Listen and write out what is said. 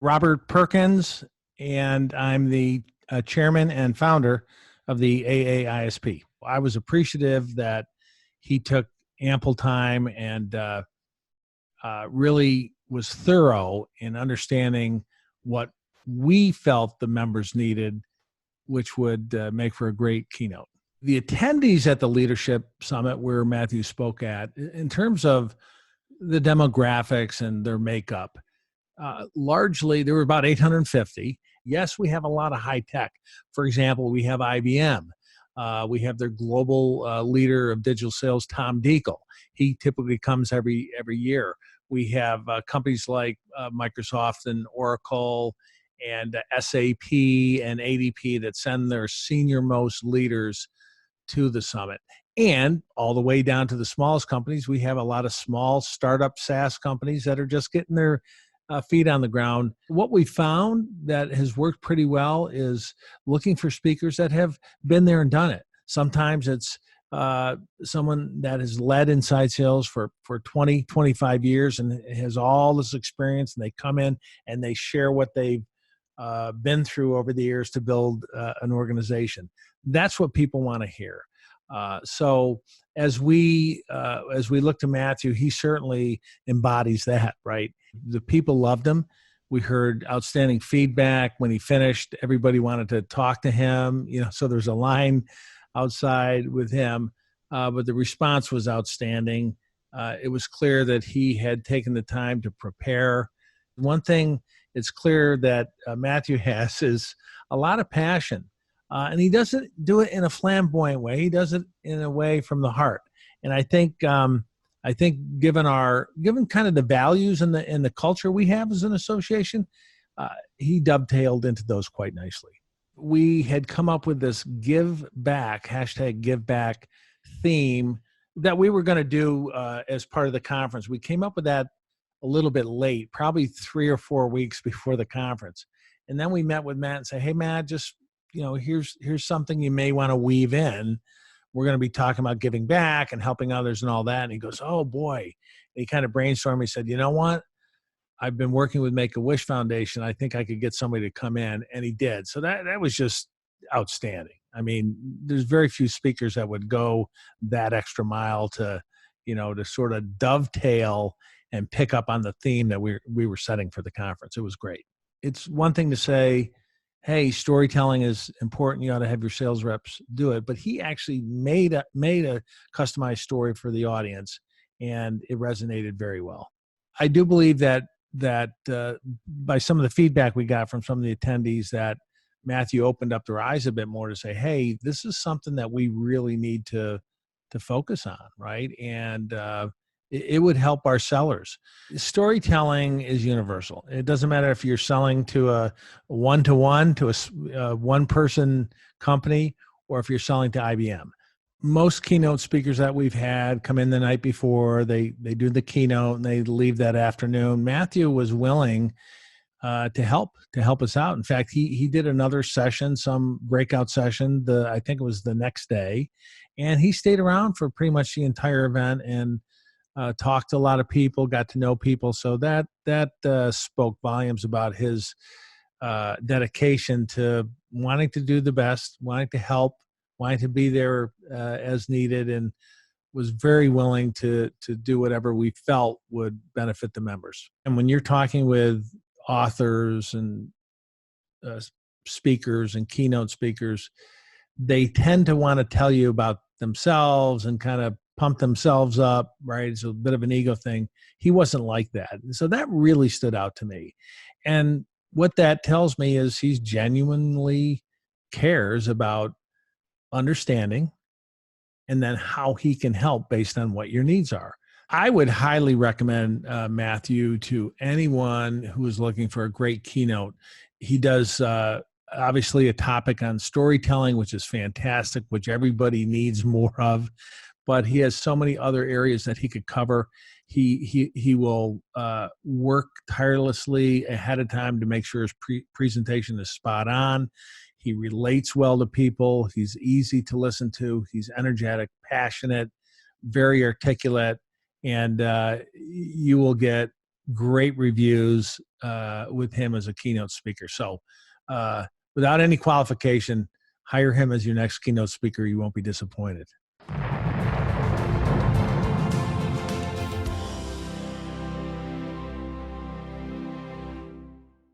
Robert Perkins, and I'm the chairman and founder of the AA-ISP. I was appreciative that he took ample time and really was thorough in understanding what we felt the members needed, which would make for a great keynote. The attendees at the Leadership Summit, where Matthew spoke at, in terms of the demographics and their makeup, largely there were about 850. Yes, we have a lot of high tech. For example, we have IBM. We have their global leader of digital sales, Tom Deacle. He typically comes every year. We have companies like Microsoft and Oracle and SAP and ADP that send their senior-most leaders to the summit. And all the way down to the smallest companies, we have a lot of small startup SaaS companies that are just getting their feet on the ground. What we found that has worked pretty well is looking for speakers that have been there and done it. Sometimes it's someone that has led inside sales for 20, 25 years and has all this experience, and they come in and they share what they've been through over the years to build an organization. That's what people want to hear. So as we look to Matthew, he certainly embodies that, right? The people loved him. We heard outstanding feedback when he finished. Everybody wanted to talk to him, so there's a line outside with him, but the response was outstanding. It was clear that he had taken the time to prepare. One thing it's clear that Matthew has is a lot of passion. And he doesn't do it in a flamboyant way. He does it in a way from the heart. And I think given kind of the values and the culture we have as an association, he dovetailed into those quite nicely. We had come up with this give back, #GiveBack theme that we were going to do as part of the conference. We came up with that a little bit late, probably 3 or 4 weeks before the conference. And then we met with Matt and said, hey, Matt, just here's something you may want to weave in. We're going to be talking about giving back and helping others and all that. And he goes, oh boy. And he kind of brainstormed. He said, you know what? I've been working with Make-A-Wish Foundation. I think I could get somebody to come in. And he did. So that was just outstanding. I mean, there's very few speakers that would go that extra mile to sort of dovetail and pick up on the theme that we were setting for the conference. It was great. It's one thing to say, hey, storytelling is important. You ought to have your sales reps do it. But he actually made a customized story for the audience, and it resonated very well. I do believe that by some of the feedback we got from some of the attendees, that Matthew opened up their eyes a bit more to say, hey, this is something that we really need to focus on, right? And it would help our sellers. Storytelling is universal. It doesn't matter if you're selling to a one-to-one, to a one-person company, or if you're selling to IBM. Most keynote speakers that we've had come in the night before, they do the keynote, and they leave that afternoon. Matthew was willing to help us out. In fact, he did another session, some breakout session, I think it was the next day, and he stayed around for pretty much the entire event and talked to a lot of people, got to know people. So that spoke volumes about his dedication to wanting to do the best, wanting to help, wanting to be there as needed, and was very willing to do whatever we felt would benefit the members. And when you're talking with authors and speakers and keynote speakers, they tend to want to tell you about themselves and kind of pump themselves up, right? It's a bit of an ego thing. He wasn't like that. And so that really stood out to me. And what that tells me is he genuinely cares about understanding and then how he can help based on what your needs are. I would highly recommend Matthew to anyone who is looking for a great keynote. He does obviously a topic on storytelling, which is fantastic, which everybody needs more of. But he has so many other areas that he could cover. He will work tirelessly ahead of time to make sure his presentation is spot on. He relates well to people. He's easy to listen to. He's energetic, passionate, very articulate, and you will get great reviews with him as a keynote speaker. So without any qualification, hire him as your next keynote speaker. You won't be disappointed.